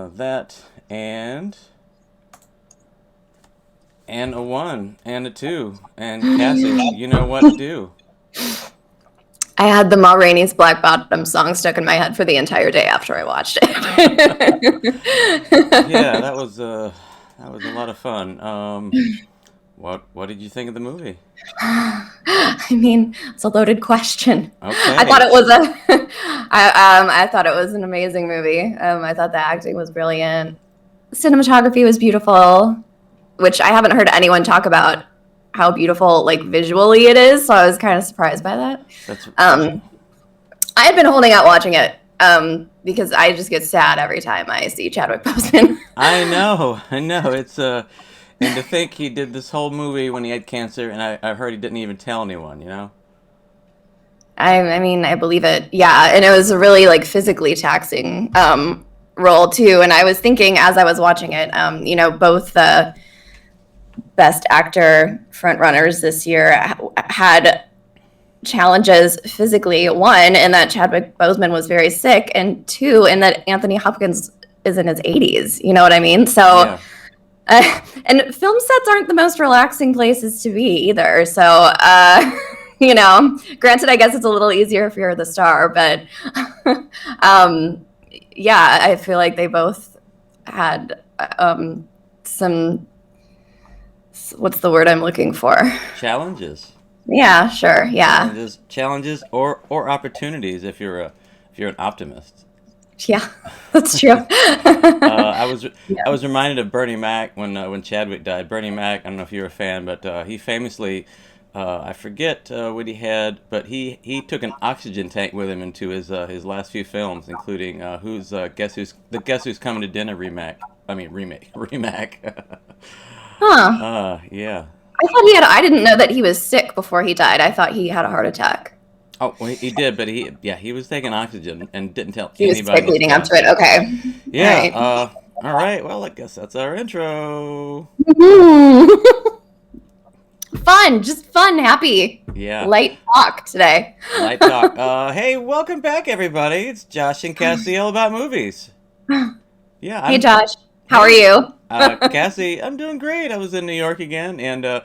That and a 1 and a 2. And Cassie, you know what to do. I had the Ma Rainey's Black Bottom song stuck in my head for the entire day after I watched Yeah, it. that was a lot of fun. What did you think of the movie? I mean, it's a loaded question. I thought Okay. it was I thought it was an amazing movie. I thought the acting was brilliant. Cinematography was beautiful, which I haven't heard anyone talk about how beautiful, like visually it is. So I was kind of surprised by that. That's Um, I had been holding out watching it because I just get sad every time I see Chadwick Boseman. I know. I know. And to think he did this whole movie when he had cancer, and I heard he didn't even tell anyone, you know? I mean, I believe it. Yeah, and it was a really like physically taxing role too. And I was thinking as I was watching it, both the Best Actor frontrunners this year had challenges physically. One, in that Chadwick Boseman was very sick, and two, in that Anthony Hopkins is in his 80s. You know what I mean? So, Yeah. and film sets aren't the most relaxing places to be either. So, granted, I guess it's a little easier if you're the star, but um, yeah, I feel like they both had some, what's the word I'm looking for? Challenges. Yeah, sure. Yeah. Challenges or opportunities if you're an optimist. Yeah, that's true. I was reminded of Bernie Mac when Chadwick died. Bernie Mac, I don't know if you're a fan, but he famously, I forget what he had, but he took an oxygen tank with him into his last few films, including Guess Who's Coming to Dinner remake. I mean remake. Huh. Yeah. I thought I didn't know that he was sick before he died. I thought he had a heart attack. Oh, well, he did, but he was taking oxygen and didn't tell He was sick anybody his leading up death. to it. Okay. All Yeah. right. All right. Well, I guess that's our intro. Fun, just fun, happy, Yeah. light talk today. Light talk. Hey, welcome back, everybody. It's Josh and Cassie Yell About Movies. Yeah, Hey, I'm. Josh, how are Hey, you? Cassie. I'm doing great. I was in New York again, and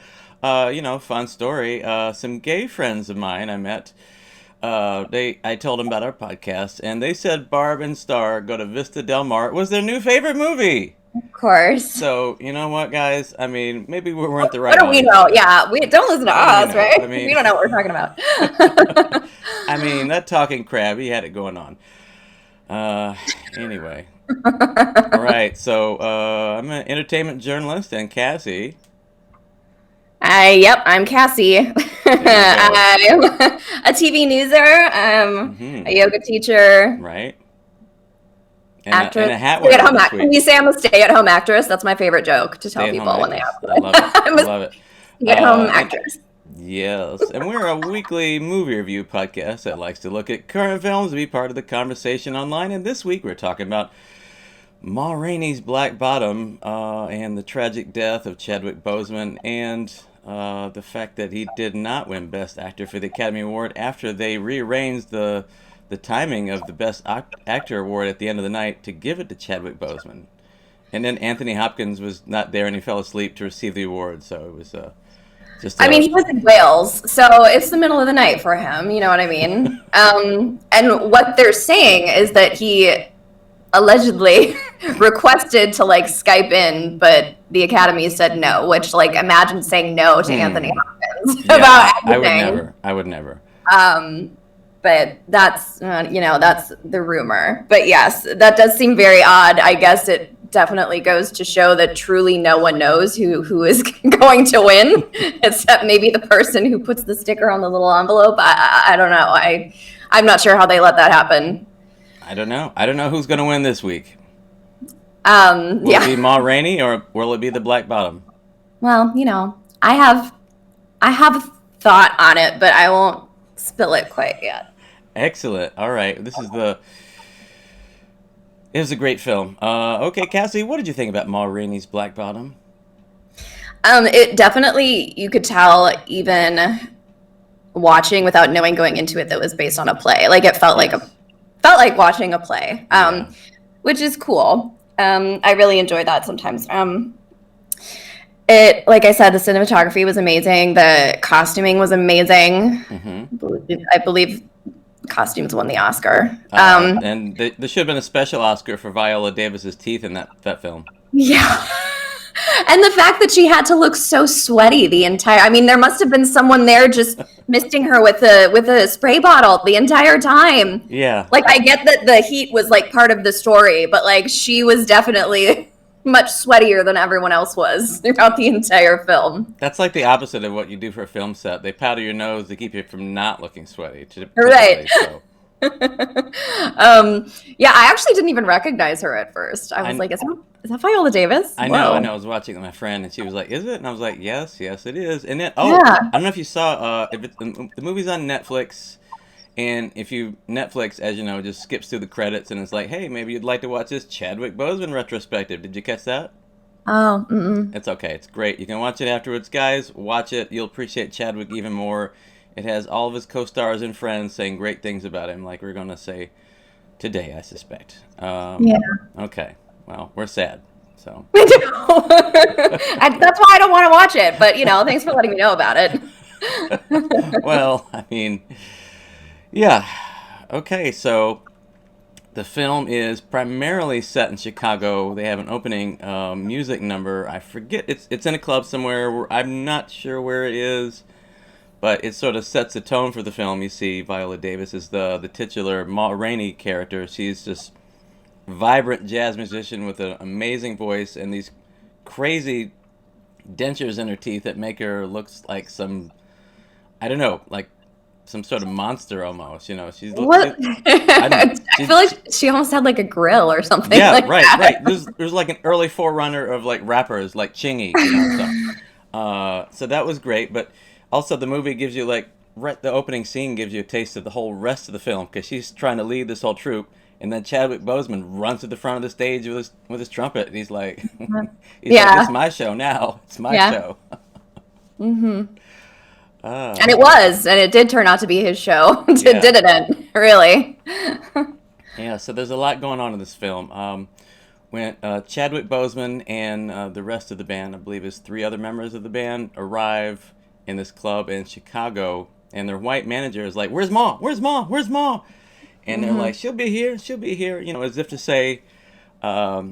fun story. Some gay friends of mine I met. I told them about our podcast, and they said Barb and Star Go to Vista Del Mar was their new favorite movie. Of course. So you know what, guys? I mean, maybe we weren't the What right do we audience for know? that. Yeah, we don't listen to What do we us, know? I right? We mean, don't know what we're talking about. I mean that talking crab, he had it going on. Uh, anyway, all right. So I'm an entertainment journalist, and Cassie. Yep, I'm Cassie. There you go. I'm a TV newser, a Mm-hmm. yoga teacher, Right. And actress, a hat wearer stay-at-home this actress. Can week. you say I'm a stay-at-home actress? That's my favorite joke to tell Stay at home people when they actress. ask I me. love it. I'm I a love it. stay-at-home And actress. yes, and we're a weekly movie review podcast that likes to look at current films and be part of the conversation online. And this week we're talking about Ma Rainey's Black Bottom and the tragic death of Chadwick Boseman and the fact that he did not win Best Actor for the Academy Award after they rearranged the timing of the Best Actor Award at the end of the night to give it to Chadwick Boseman. And then Anthony Hopkins was not there and he fell asleep to receive the award, so it was just I mean, a he was in Wales, so it's the middle of the night for him. You know what I mean? And what they're saying is that he allegedly requested to like Skype in, but the Academy said no. Which, like, imagine saying no to Anthony hmm. Hopkins Yeah, about I would anything. never. I would never. Um, but that's that's the rumor. But yes, that does seem very odd. I guess it definitely goes to show that truly no one knows who is going to win, except maybe the person who puts the sticker on the little envelope. I don't know. I'm not sure how they let that happen. I don't know. I don't know who's going to win this week. Will it Yeah. be Ma Rainey or will it be the Black Bottom? Well, I have a thought on it, but I won't spill it quite yet. Excellent. All right. It was a great film. Okay, Cassie, what did you think about Ma Rainey's Black Bottom? It definitely, you could tell even watching without knowing going into it that was based on a play. Like it felt like Yes. watching a play, Yeah. which is cool. I really enjoy that sometimes. It, like I said, the cinematography was amazing. The costuming was amazing. I believe costumes won the Oscar. And there should have been a special Oscar for Viola Davis's teeth in that film. Yeah. And the fact that she had to look so sweaty the entire, I mean, there must have been someone there just misting her with a spray bottle the entire time. Yeah. Like, I get that the heat was like part of the story, but like she was definitely much sweatier than everyone else was throughout the entire film. That's like the opposite of what you do for a film set. They powder your nose to keep you from not looking sweaty, Right. typically. So Yeah, I actually didn't even recognize her at first. I was I, like, is that Viola Davis? I know. Whoa. I was watching with my friend, and she was like, "Is it?" And I was like, "Yes, yes, it is." And then, oh, Yeah. I don't know if you saw. If it's the movie's on Netflix, and if you Netflix, as you know, just skips through the credits, and it's like, "Hey, maybe you'd like to watch this Chadwick Boseman retrospective." Did you catch that? Oh, mm-mm. It's okay. It's great. You can watch it afterwards, guys. Watch it. You'll appreciate Chadwick even more. It has all of his co-stars and friends saying great things about him, like we're gonna say today, I suspect. Yeah. Okay. Well, we're sad. So. I know. That's why I don't want to watch it. But thanks for letting me know about it. Well, I mean, yeah. Okay, so the film is primarily set in Chicago. They have an opening music number. I forget. It's in a club somewhere. I'm not sure where it is, but it sort of sets the tone for the film. You see, Viola Davis is the titular Ma Rainey character. She's just vibrant jazz musician with an amazing voice and these crazy dentures in her teeth that make her looks like some, I don't know, like some sort of monster almost. What? I don't know. I feel like she almost had like a grill or something Yeah, like right, that. right. There's like an early forerunner of like rappers like Chingy, so that was great. But also the movie gives you like the opening scene gives you a taste of the whole rest of the film because she's trying to lead this whole troupe, and then Chadwick Boseman runs to the front of the stage with his trumpet, and he's like, Yeah. "It's my show now. It's my Yeah. show." Mm-hmm. Uh, And it was, and it did turn out to be his show, yeah, didn't it? Really. yeah. So there's a lot going on in this film. When Chadwick Boseman and the rest of the band, I believe is three other members of the band, arrive in this club in Chicago, and their white manager is like, "Where's Ma? Where's Ma? Where's Ma?" And they're like, "She'll be here. She'll be here." As if to say, I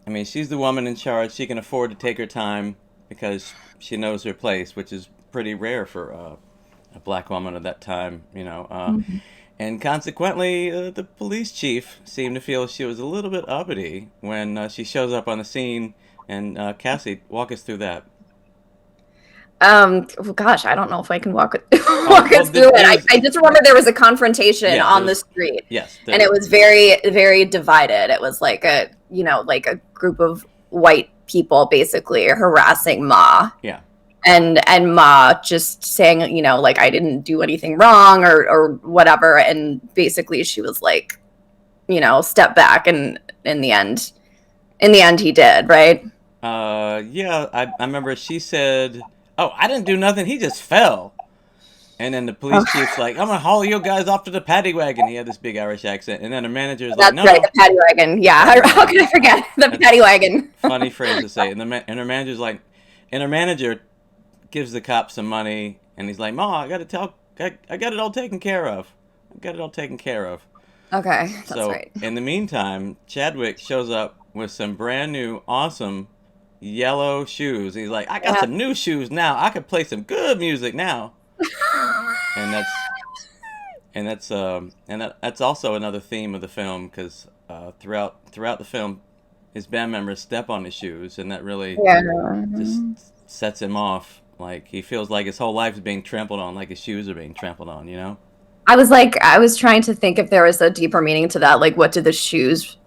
mean, she's the woman in charge. She can afford to take her time because she knows her place, which is pretty rare for a black woman at that time. And consequently, the police chief seemed to feel she was a little bit uppity when she shows up on the scene. And Cassie, walk us through that. Well, gosh, I don't know if I can walk Oh, walk well, us through it. there I, was, I just remember there was a confrontation yeah, on the street, yes, and it was very, very divided. It was like a group of white people basically harassing Ma, yeah, and Ma just saying, like I didn't do anything wrong or whatever, and basically she was like, step back, and in the end he did, right? yeah. I remember she said, "Oh, I didn't do nothing. He just fell." And then the police chief's like, "I'm gonna haul you guys off to the paddy wagon." He had this big Irish accent, and then the manager's like, That's "No, right, no, the paddy wagon. the Yeah, paddy how wagon." can I forget the That's paddy wagon? funny phrase to say. And her manager's like, and her manager gives the cop some money, and he's like, "Ma, I got it all taken care of. I got it all taken care of." Okay, that's So right. in the meantime, Chadwick shows up with some brand new, awesome yellow shoes. He's like, "I got Yeah. some new shoes now. I could play some good music now." And that's also another theme of the film because throughout the film, his band members step on his shoes, and that really Yeah. just sets him off. Like he feels like his whole life is being trampled on, like his shoes are being trampled on. I was trying to think if there was a deeper meaning to that. Like, what do the shoes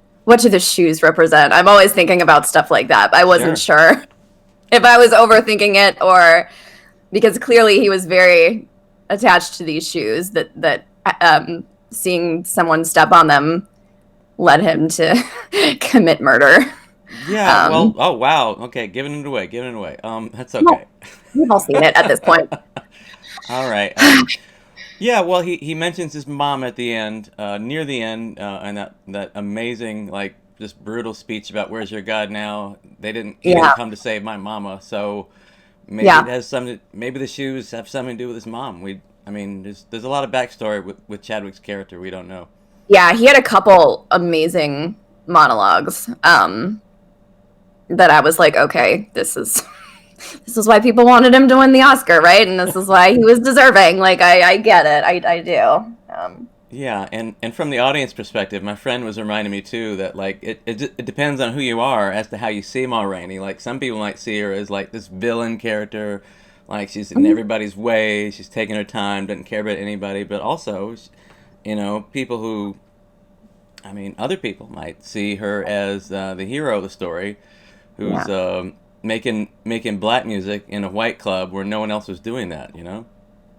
represent? I'm always thinking about stuff like that, but I wasn't Sure. sure if I was overthinking it or because clearly he was very attached to these shoes that seeing someone step on them led him to commit murder. Yeah. Well. Um, Oh wow. Okay. Giving it away. Giving it away. That's okay. well, we've all seen it at this point. All right. Yeah, well, he mentions his mom at the end, near the end, and that amazing like just brutal speech about where's your God now. He didn't Yeah. come to save my mama. So maybe it Yeah. has something. Maybe the shoes have something to do with his mom. I mean, there's a lot of backstory with Chadwick's character. We don't know. Yeah, he had a couple amazing monologues that I was like, okay, this is why people wanted him to win the Oscar, right? And this is why he was deserving. Like, I get it. I do. Yeah, and from the audience perspective, my friend was reminding me too that like it depends on who you are as to how you see Ma Rainey. Like some people might see her as like this villain character, like she's in everybody's way, she's taking her time, doesn't care about anybody. But also, people who, I mean, other people might see her as the hero of the story, who's Yeah. making black music in a white club where no one else was doing that.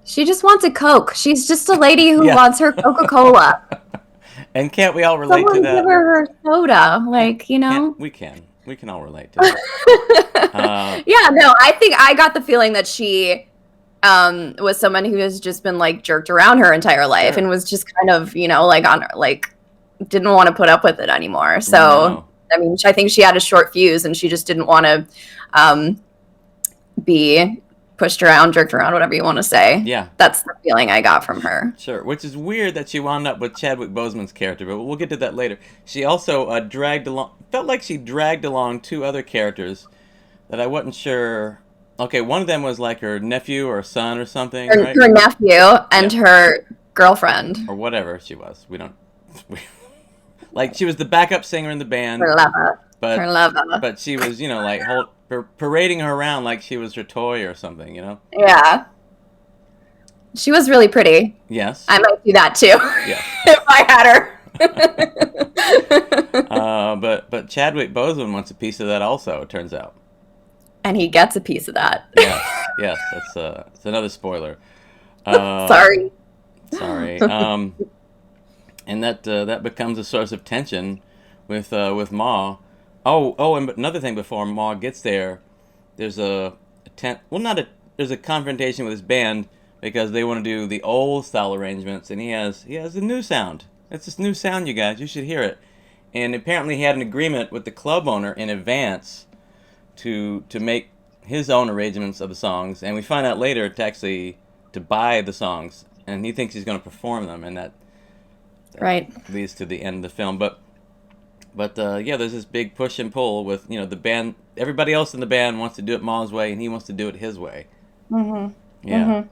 She just wants a Coke. She's just a lady who Yeah. wants her Coca-Cola. And can't we all relate to Someone give that? her soda. Can't, Like, you can't know? we can all relate to that. Yeah, no, I think I got the feeling that she was someone who has just been like jerked around her entire life Sure. and was just kind of, like on like didn't want to put up with it anymore. So, No. I mean, I think she had a short fuse and she just didn't want to um, be pushed around, jerked around, whatever you want to say. Yeah. That's the feeling I got from her. Sure. Which is weird that she wound up with Chadwick Boseman's character, but we'll get to that later. She also felt like she dragged along two other characters that I wasn't sure. Okay, one of them was like her nephew or son or something, right? Her nephew and Yeah. her girlfriend. Or whatever she was. We don't. Like she was the backup singer in the band, Her lover. but Her lover. but she was like parading her around like she was her toy or something. Yeah. She was really pretty. Yes. I might do that too Yes. if I had her. But Chadwick Boseman wants a piece of that also. It turns out. And he gets a piece of that. Yes. That's another spoiler. Sorry. Sorry. And that becomes a source of tension with Ma. And another thing before Ma gets there, there's there's a confrontation with his band because they want to do the old style arrangements, and he has a new sound. It's this new sound, you guys. You should hear it. And apparently he had an agreement with the club owner in advance to make his own arrangements of the songs, and we find out later to buy the songs, and he thinks he's going to perform them, and that Right. leads to the end of the film. But yeah, there's this big push and pull with the band. Everybody else in the band wants to do it Ma's way, and he wants to do it his way. Mm-hmm. Yeah. Mm-hmm.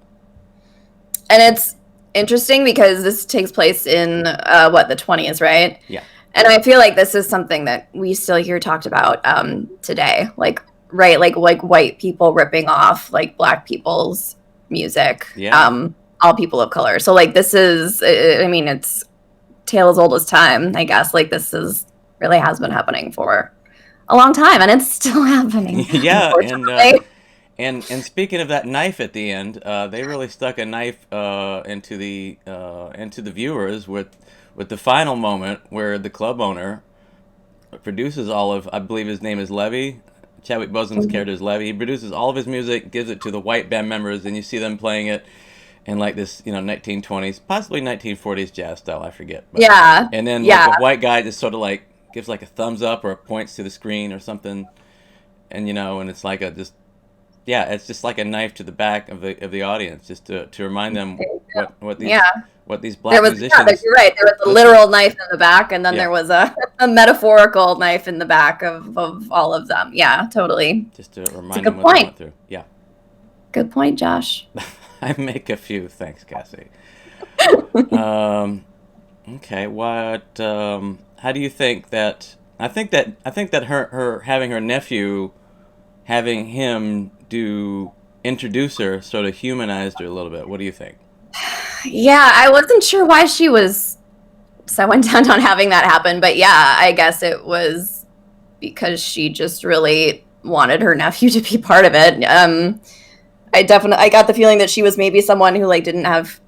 And it's interesting because this takes place in the 20s, right? Yeah. And I feel like this is something that we still hear talked about today, like white people ripping off like black people's music, Yeah. all people of color. So like this is, I mean, it's tale as old as time, I guess. Like this is really has been happening for a long time, and it's still happening. Yeah, Unfortunately. and speaking of that knife at the end, they really stuck a knife into the viewers with the final moment where the club owner produces all of, I believe his name is Levy. Chadwick Boseman's character is Levy. He produces all of his music, gives it to the white band members, and you see them playing it in like this, 1920s, possibly 1940s jazz style. I forget. But, Yeah. and then Yeah. like the white guy just sort of like gives like a thumbs up or points to the screen or something, and and it's like it's just like a knife to the back of the audience, just to remind them what these black musicians. You're right. There was a literal knife in the back, and then Yeah. there was a metaphorical knife in the back of all of them. Yeah, totally. Just to remind good them what they point. went through. Yeah. Good point, Josh. I make a few. Thanks, Cassie. Okay. What? How do you think that? I think that her having her nephew, having him introduce her, sort of humanized her a little bit. What do you think? Yeah, I wasn't sure why she was so intent on having that happen, but yeah, I guess it was because she just really wanted her nephew to be part of it. I got the feeling that she was maybe someone who like didn't have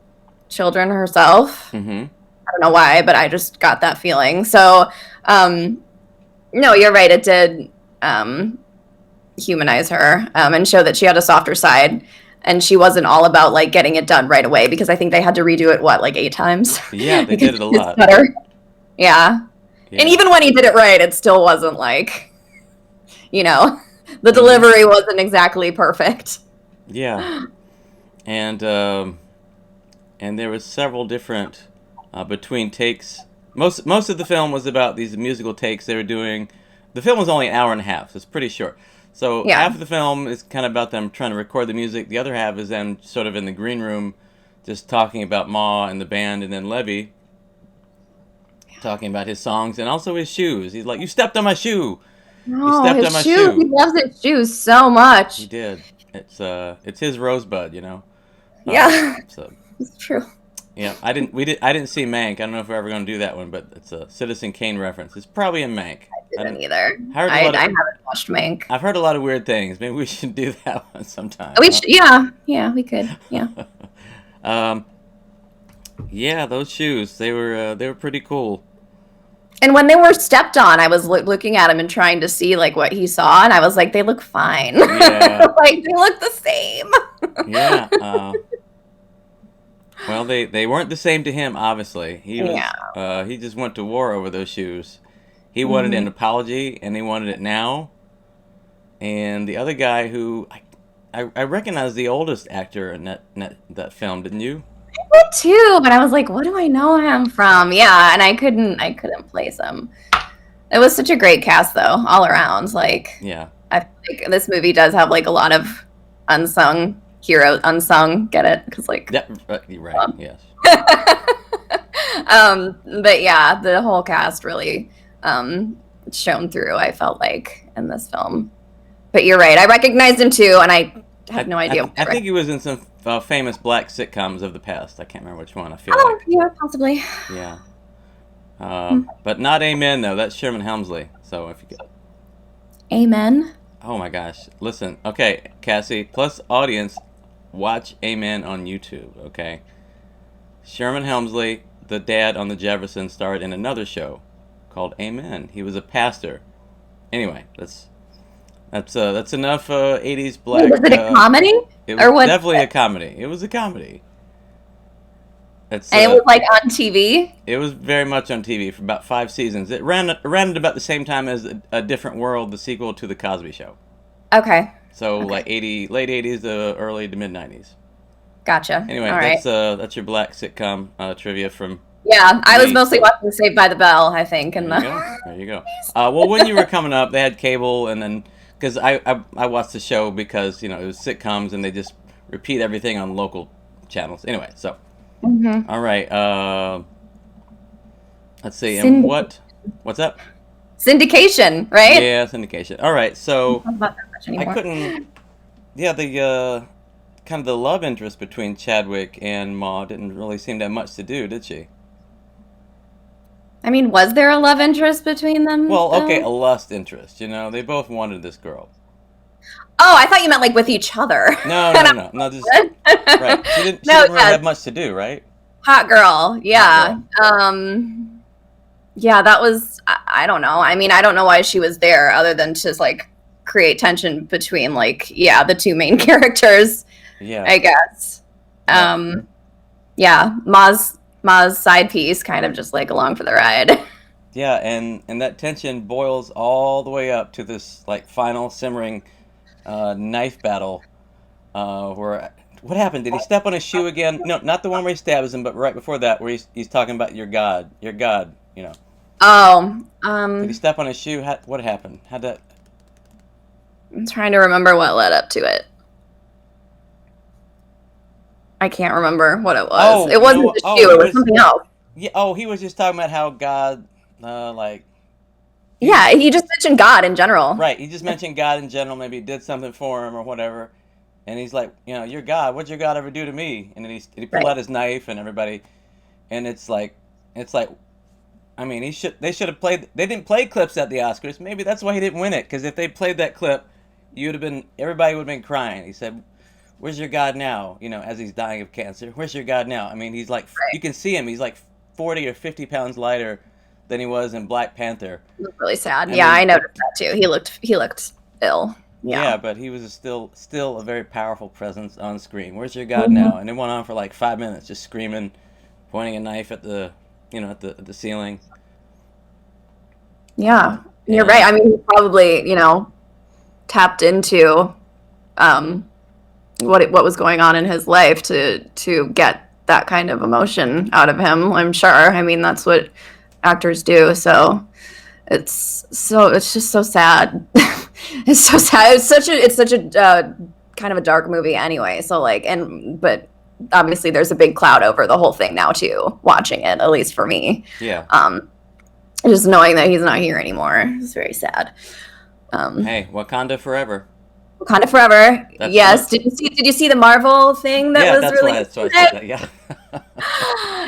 children herself. Mm-hmm. I don't know why, but I just got that feeling. So, no, you're right. It did humanize her and show that she had a softer side, and she wasn't all about like getting it done right away, because I think they had to redo it like 8 times. Yeah, they did it a lot. Better. Yeah. And Yeah. even when he did it right, it still wasn't like, you know, the Mm-hmm. delivery wasn't exactly perfect. Yeah. And there was several different between takes. Most of the film was about these musical takes they were doing. The film was only an hour and a half, so it's pretty short. So Yeah. half of the film is kind of about them trying to record the music. The other half is them sort of in the green room, just talking about Ma and the band, and then Levy talking about his songs and also his shoes. He's like, "You stepped on my shoe. You No, stepped on his my shoes. He shoe." loves his shoes so He much. did. It's his rosebud, you know. Yeah, So it's true. yeah, I didn't see Mank. I don't know if we're ever going to do that one, but it's a Citizen Kane reference. It's probably in Mank. I Didn't didn't. either. I heard a I lot of. haven't watched Mank. I've heard a lot of weird things. Maybe we should do that one sometime, We huh? should, yeah, we could, yeah. um, yeah, those shoes. They were pretty cool. And when they were stepped on, I was looking at him and trying to see like what he saw, and I was like, they look fine. Yeah, Like they look the same. yeah. Well, they weren't the same to him. Obviously, Yeah. he just went to war over those shoes. He wanted Hmm. an apology, and he wanted it now. And the other guy who I recognize the oldest actor in that film, didn't you? Me too, but I was like, what do I know him from? Yeah, and I couldn't place him. It was such a great cast though, all around. Like Yeah. I feel like this movie does have like a lot of unsung heroes, unsung, get it? Because like Yeah. You're right. Yes. but yeah, the whole cast really shone through, I felt like, in this film. But you're right. I recognized him too, and I have I no I, idea th- what I I think he was in some famous black sitcoms of the past. I can't remember which one. I feel Oh, like. yeah, possibly. Yeah. Hmm. But not Amen though. That's Sherman Helmsley. So if you could. Amen. Oh my gosh. Listen. Okay, Cassie. Plus audience, watch Amen on YouTube. Okay. Sherman Helmsley, the dad on the Jeffersons, starred in another show called Amen. He was a pastor. Anyway, that's enough 80s Wait, was black it a comedy it was or what? definitely a comedy. It was a comedy. It's And it was like on TV. it was very much on TV for about 5 seasons. It ran at about the same time as a Different World, the sequel to the Cosby Show. Okay. So Okay. like late 80s to early to mid 90s. Gotcha. Anyway, All right. that's your black sitcom trivia from Yeah, I was me. mostly watching Saved by the Bell, I think, There and you go. the There you go. Well, when you were coming up, they had cable, and then because I watched the show because it was sitcoms and they just repeat everything on local channels. Anyway, so Mhm. all right. Let's see. And Synd- what's up? syndication, right? Yeah, syndication. All right. Don't So talk about that much I anymore. couldn't. Yeah, the kind of the love interest between Chadwick and Ma didn't really seem to have much to do, did she? I mean, was there a love interest between them Well, okay, though? a lust interest. They both wanted this girl. Oh, I thought you meant like with each other. No, And no, I no, no. Just was right. She like, didn't. She no, didn't really yes, have much to do, right? hot girl. Hot Yeah. girl. Yeah, that was I don't know. I mean, I don't know why she was there other than to like create tension between like yeah, the two main characters, Yeah. I guess. Yeah. Um yeah, Ma's side piece kind of just like along for the ride. Yeah. And that tension boils all the way up to this like final simmering knife battle. Where what happened? Did he step on his shoe again? No, not the one where he stabs him, but right before that, where he's talking about your God, your God. Oh, Did he step on his shoe? What happened? How'd that? I'm trying to remember what led up to it. I can't remember what it was. Oh, It you know wasn't what? the Oh, shoe, he it was was. something else. Yeah. Oh, he was just talking about how God, like he Yeah, just he just mentioned God in general. right. He just mentioned God in general. Maybe he did something for him or whatever. And he's like, your God. What'd your God ever do to me? And then he pulled Right. out his knife and everybody. And it's like, I mean, they should have played. They didn't play clips at the Oscars. Maybe that's why he didn't win it. Because if they played that clip, everybody would have been crying. He said, "Where's your God now?" As he's dying of cancer. Where's your God now? I mean, he's like, you Right. can see him. He's like 40 or 50 pounds lighter than he was in Black Panther. It was really sad. I Yeah, I mean, noticed that too. He looked ill. Yeah. yeah, but he was still a very powerful presence on screen. Where's your God now? Mhm. And it went on for like 5 minutes, just screaming, pointing a knife at the ceiling. Yeah, you're right. And I mean, he probably, tapped into what was going on in his life to get that kind of emotion out of him. I'm sure. I mean, that's what actors do. So it's just so sad. It's so sad. It's such a kind of a dark movie anyway. So like, but obviously there's a big cloud over the whole thing now too. Watching it, at least for me. yeah. Just knowing that he's not here anymore is very sad. Hey, Wakanda forever. Wakanda Forever. That's Yes. what. Did you see the Marvel thing that Yeah, was that's why. released That's why I today? said that. Yeah.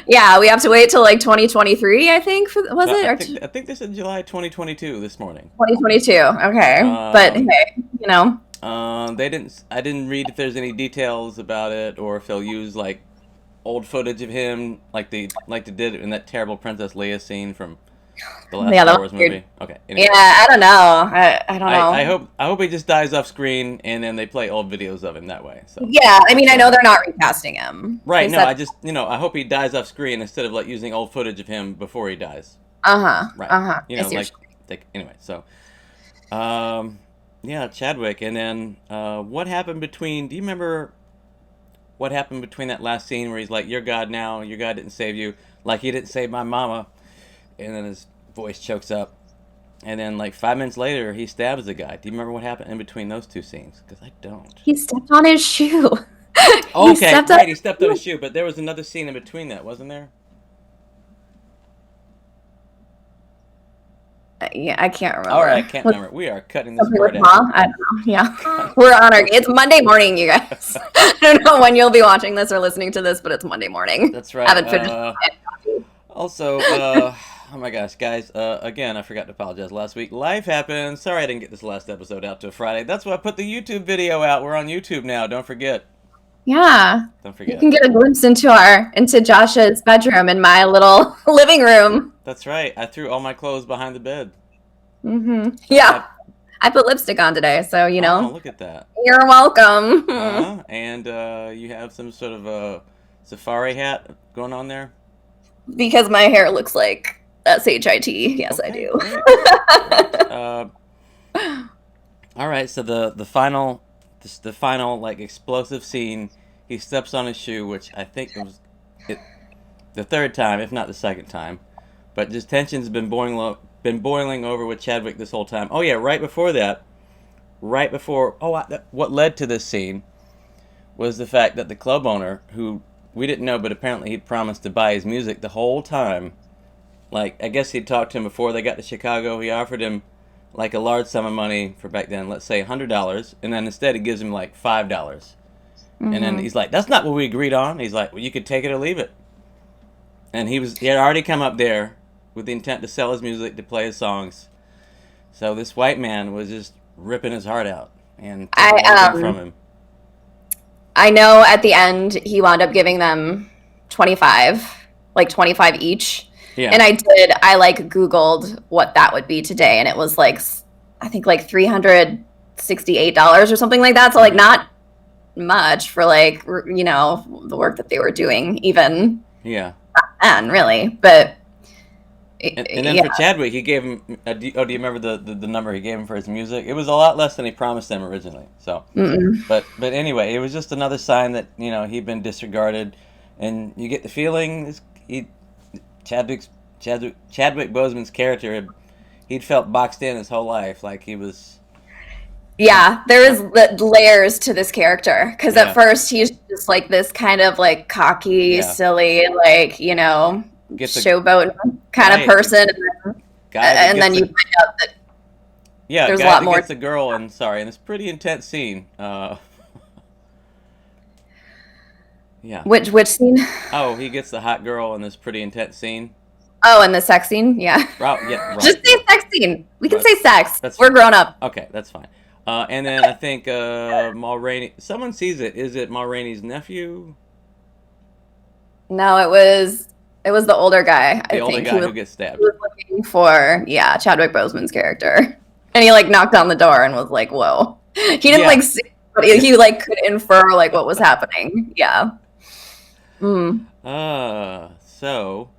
Yeah, we have to wait till like 2023, I think. Was No, it, or I think they said July 2022 this morning. 2022? Okay, but Um, hey, they didn't. I didn't read if there's any details about it or if they'll use like old footage of him, like they did in that terrible Princess Leia scene from the last yeah, Star that was Wars weird. movie. Okay. Yeah, Anyway, I don't know. I don't know. I hope he just dies off screen and then they play old videos of him that way. So Yeah, I mean, that's I what I know hope. they're not recasting him. Right. They No, said, I just I hope he dies off screen instead of like using old footage of him before he dies. Right. I see. Anyway. So um, yeah, Chadwick, and then what happened between? Do you remember what happened between that last scene where he's like, "You're God now. Your God didn't save you. Like he didn't save my mama," and then his voice chokes up. And then, like 5 minutes later, he stabs the guy. Do you remember what happened in between those two scenes? Because I don't. He stepped on his shoe. He Okay, stepped on. right. He stepped on his shoe, but there was another scene in between that, wasn't there? Yeah, I can't All right, I remember. can't Was remember. We are cutting this something with part out. Ma? I don't know. Yeah, we're on our. It's Monday morning, you guys. I don't know when you'll be watching this or listening to this, but it's Monday morning. That's right. Haven't finished my coffee. Also, oh my gosh, guys. Again, I forgot to apologize last week. Life happened. Sorry I didn't get this last episode out till Friday. That's why I put the YouTube video out. We're on YouTube now. Don't forget. Yeah, Don't you forget. can get a glimpse into Josh's bedroom and my little living room. That's right. I threw all my clothes behind the bed. So I Yeah, had. I put lipstick on today, so Oh, look at that. you're welcome. And you have some sort of a safari hat going on there. Because my hair looks like shit. Yes, I Okay, do. great, great. All right. So the final like explosive scene. He steps on his shoe, which I think was it, the third time, if not the second time. But just tension's been boiling over with Chadwick this whole time. Oh yeah, right before that, what led to this scene was the fact that the club owner, who we didn't know, but apparently he'd promised to buy his music the whole time. Like, I guess he'd talked to him before they got to Chicago. He offered him like a large sum of money for back then, let's say $100, and then instead he gives him like $5. And then he's like, "That's not what we agreed on." He's like, "Well, you could take it or leave it." And he had already come up there with the intent to sell his music, to play his songs. So this white man was just ripping his heart out and taking everything from him. I know at the end he wound up giving them 25, like 25 each. Yeah. And I like Googled what that would be today, and it was like, I think like $368 or something like that. So like not much for like, the work that they were doing even Yeah. then, really. But And then yeah. for Chadwick, he gave him. Do you remember the number he gave him for his music? It was a lot less than he promised them originally. So, but anyway, it was just another sign that he'd been disregarded, and you get the feeling Chadwick Boseman's character, he'd felt boxed in his whole life, like he was. Yeah, there is layers to this character because Yeah. at first he's just like this kind of like cocky, Yeah. silly, like Gets a showboat kind Right. of person, guy that and gets then you a- find out that yeah, there's a guy lot that more. gets a girl, and in this pretty intense scene. Yeah. Which scene? Oh, he gets the hot girl in this pretty intense scene. Oh, and the sex scene. Yeah, Right. just say sex scene. We can Right. say sex. That's We're fine. grown up. Okay, that's fine. And then I think Ma Rainey. Someone sees it. Is it Ma Rainey's nephew? No, it was the older guy. The I older think guy who gets he stabbed. was looking for Chadwick Boseman's character, and he like knocked on the door and was like, "Whoa." He didn't Yeah. like see, but he like could infer like what was happening. Yeah. Mm. So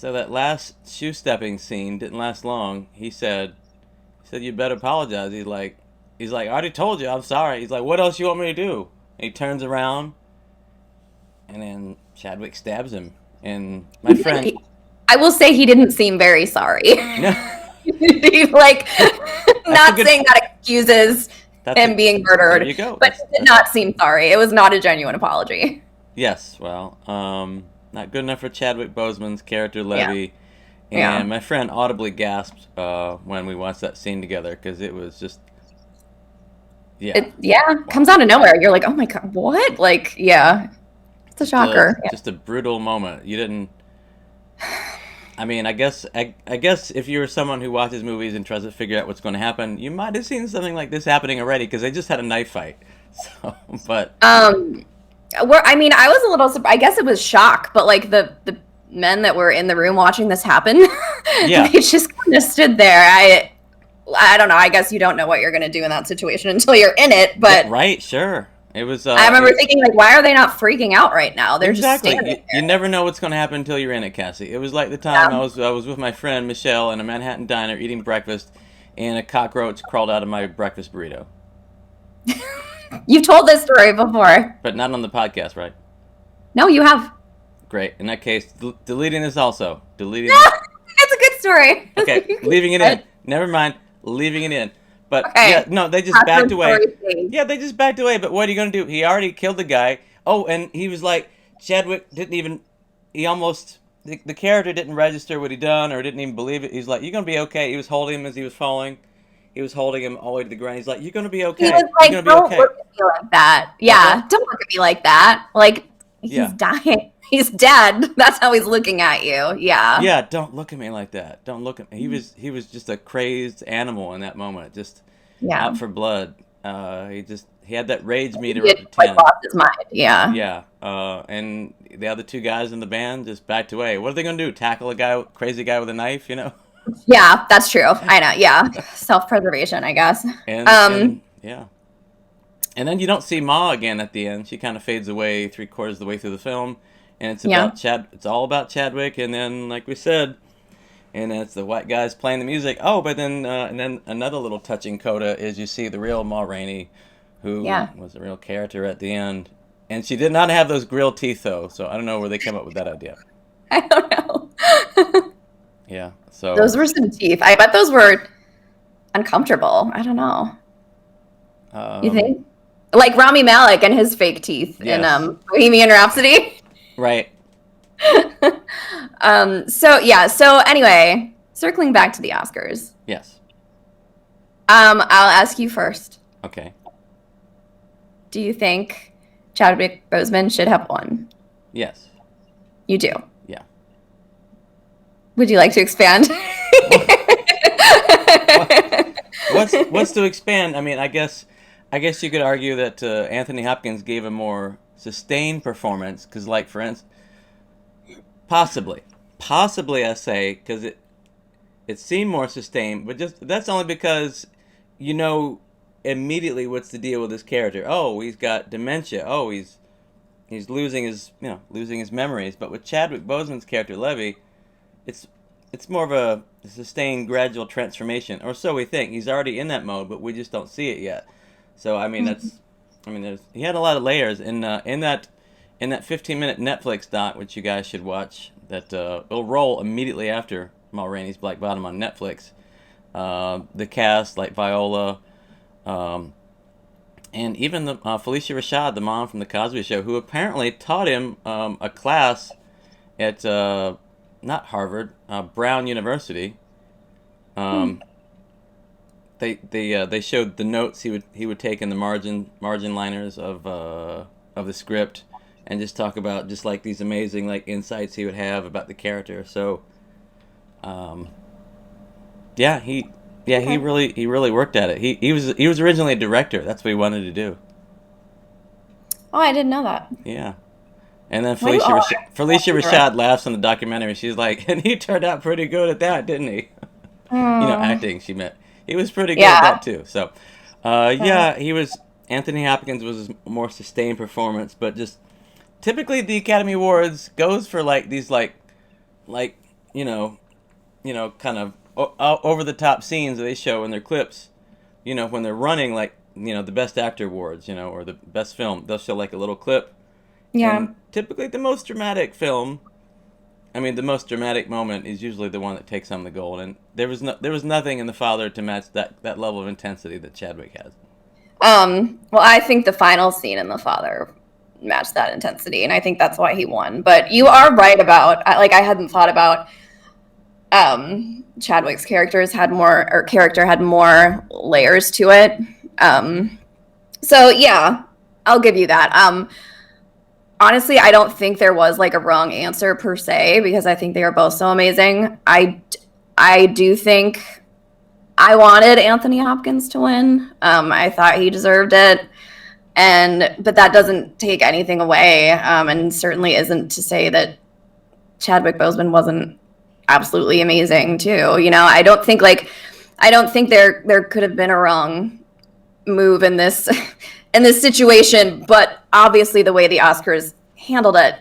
So that last shoe stepping scene didn't last long. He said you better apologize. He's like, I already told you, I'm sorry. He's like, what else you want me to do? And he turns around, and then Chadwick stabs him. And my friend, I will say he didn't seem very sorry. no, He's like, not good, saying that excuses him being there murdered, you go. but he did not seem sorry. It was not a genuine apology. Yes, well, not good enough for Chadwick Boseman's character Yeah. Levy. Yeah. And my friend audibly gasped when we watched that scene together because it was just, yeah, Comes wow. out of nowhere. You're like, oh my God, what? Like, yeah, it's a shocker. Just a brutal moment. You didn't. I mean, I guess if you're someone who watches movies and tries to figure out what's going to happen, you might have seen something like this happening already because they just had a knife fight. So, but Um, I mean, I was a little surprised. I guess it was shock, but like the men that were in the room watching this happen, yeah, they just kind of stood there. I don't know. I guess you don't know what you're going to do in that situation until you're in it. But right, sure. It was. I remember thinking, like, why are they not freaking out right now? They're just Exactly. standing You there. never know what's going to happen until you're in it, Cassie. It was like the time Yeah. I was with my friend Michelle in a Manhattan diner eating breakfast, and a cockroach crawled out of my breakfast burrito. You've told this story before. But not on the podcast, right? No, you have. Great. In that case, deleting this also. Deleting this. It's a good story. Okay, leaving it in. Never mind. Leaving it in. But yeah, Okay. no, they just That's backed the away. story thing. Yeah, they just backed away. But what are you gonna do? He already killed the guy. Oh, and he was like, Chadwick didn't even. He almost. The character didn't register what he done or didn't even believe it. He's like, "You're gonna be okay." He was holding him as he was falling. He was holding him all the way to the ground. He's like, "You're gonna be He okay. was You're like, gonna be don't okay." look at me like that. What's Yeah, that? don't look at me like that. Like, he's Yeah. dying. He's dead. That's how he's looking at you. Yeah. Yeah. Don't look at me like that. Don't look at me. He was just a crazed animal in that moment, just Yeah. out for blood. He had that rage He meter up did, to like, 10. lost his mind. Yeah. Yeah, and the other two guys in the band just backed away. What are they gonna do? Tackle a crazy guy with a knife? Yeah, that's true. I know. Yeah. Self-preservation, I guess. And yeah, and then you don't see Ma again at the end. She kind of fades away 3/4 of the way through the film, and it's Yeah. about Chad. It's all about Chadwick, and then like we said, and it's the white guys playing the music. Oh, but then and then another little touching coda is you see the real Ma Rainey, who Yeah. was a real character at the end, and she did not have those grilled teeth though. So I don't know where they came up with that idea. I don't know. Yeah. So Those were some teeth. I bet those were uncomfortable. I don't know. You um, think? Like Rami Malek and his fake teeth in yes, Bohemian Rhapsody. right. So anyway, circling back to the Oscars. Yes. I'll ask you first. Okay. Do you think Chadwick Boseman should have won? Yes. You do. Yeah. Would you like to expand? What's to expand? I mean, I guess you could argue that Anthony Hopkins gave a more sustained performance because, like, for instance, possibly I say because it seemed more sustained, but just that's only because you know immediately what's the deal with this character. Oh, he's got dementia. Oh, he's losing his memories. But with Chadwick Boseman's character Levy, it's it's more of a sustained gradual transformation, or so we think. He's already in that mode, but we just don't see it yet. So I mean he had a lot of layers in that 15-minute Netflix doc, which you guys should watch. That it'll roll immediately after Ma Rainey's Black Bottom on Netflix. The cast like Viola, um, and even the Felicia Rashad, the mom from the Cosby Show, who apparently taught him a class at not Harvard, Brown University. Um, they showed the notes he would take in the margin liners of the script, and just talk about just like these amazing like insights he would have about the character. So, um, yeah, he Okay. really worked at it. He was originally a director. That's what he wanted to do. Oh, I didn't know that. Yeah. And then Why do all Felicia actors direct? Rashad laughs in the documentary. She's like, and he turned out pretty good at that, didn't he? Hmm. Acting. She meant he was pretty good at Yeah. that too. So, Uh, yeah, he was. Anthony Hopkins was his more sustained performance, but just typically the Academy Awards goes for like these like you know, kind of over the top scenes that they show in their clips. When they're running, like, the best actor awards, or the best film, they'll show like a little clip. Yeah. And typically the most dramatic the most dramatic moment is usually the one that takes home the gold. And there was nothing in The Father to match that level of intensity that Chadwick has. Well, I think the final scene in The Father matched that intensity, and I think that's why he won. But you are right about, like, I hadn't thought about Chadwick's character had more layers to it. So yeah, I'll give you that. Honestly, I don't think there was like a wrong answer per se, because I think they are both so amazing. I do think I wanted Anthony Hopkins to win. I thought he deserved it. But that doesn't take anything away, and certainly isn't to say that Chadwick Boseman wasn't absolutely amazing too. I don't think there could have been a wrong move in this in this situation, but obviously the way the Oscars handled it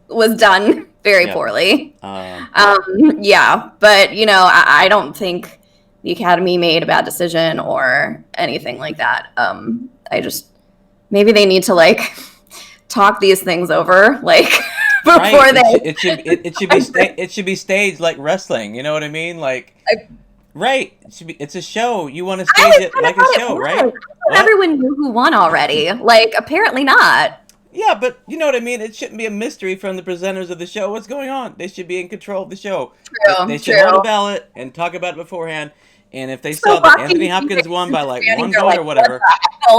was done very poorly. Yeah, but I don't think the Academy made a bad decision or anything like that. I just maybe they need to like talk these things over, like before right. It should be staged like wrestling. You know what I mean? Like, right? It's a show. You want to stage it like a show, right? Everyone knew who won already. Like, apparently not. Yeah, but you know what I mean? It shouldn't be a mystery from the presenters of the show. What's going on? They should be in control of the show. True, they should hold a ballot and talk about it beforehand. And if they saw that Anthony Hopkins won by like one vote or whatever,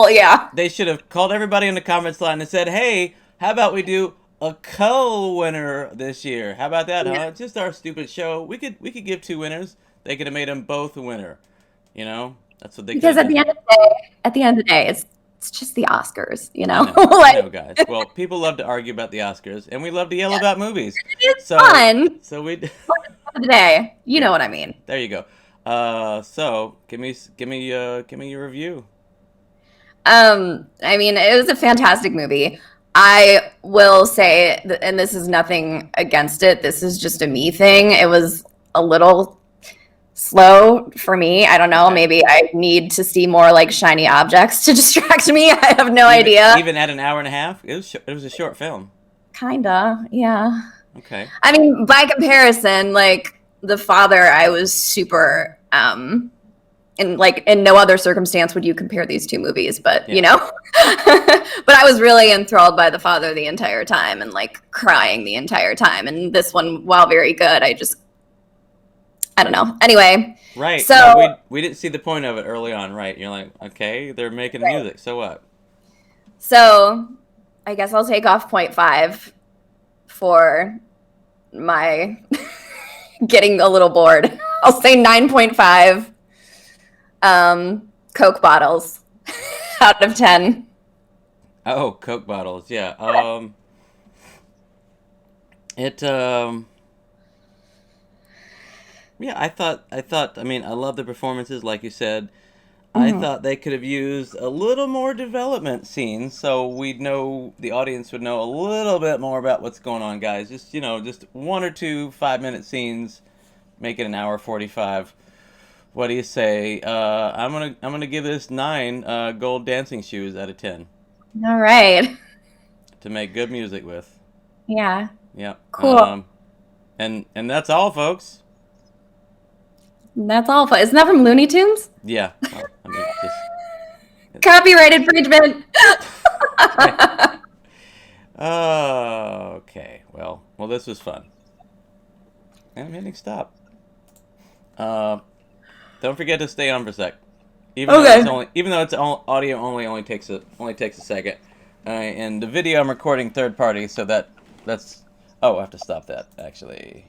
yeah, they should have called everybody in the comments line and said, "Hey, how about we do a co-winner this year? How about that, huh? It's just our stupid show. We could give two winners. They could have made them both a winner. That's what they. Because at the end of the day, it's just the Oscars. I know, guys. Well, people love to argue about the Oscars, and we love to yell about movies. It's fun. So we. The day, you know what I mean. There you go. So give me your review. I mean, it was a fantastic movie. I will say, and this is nothing against it. This is just a me thing. It was a little slow for me. I don't know. Maybe I need to see more like shiny objects to distract me. I have no idea. Even at an hour and a half, it was a short film. Kinda, yeah. Okay. I mean, by comparison, like The Father, I was super. And like in no other circumstance would you compare these two movies, but but I was really enthralled by The Father the entire time and like crying the entire time. And this one, while very good, I don't know. Anyway. Right. So no, we didn't see the point of it early on, right? You're like, okay, they're making music. So what? So I guess I'll take off 0.5 for my getting a little bored. I'll say 9.5 Coke bottles out of 10. Oh, Coke bottles, yeah. Yeah, I thought, I mean, I love the performances, like you said. I thought they could have used a little more development scenes, so the audience would know a little bit more about what's going on, guys. Just, just 1 or 2 5-minute scenes, make it an hour 45. What do you say? I'm gonna give this 9 gold dancing shoes out of 10. All right. To make good music with. Yeah. Yeah. Cool. And that's all, folks. That's all. Isn't that from Looney Tunes? Yeah. Well, I mean, copyright infringement. Okay. Well, this was fun. And I'm hitting stop. Don't forget to stay on for a sec. Even though it's audio only takes a second. And the video I'm recording third party, so that's. Oh, I have to stop that actually.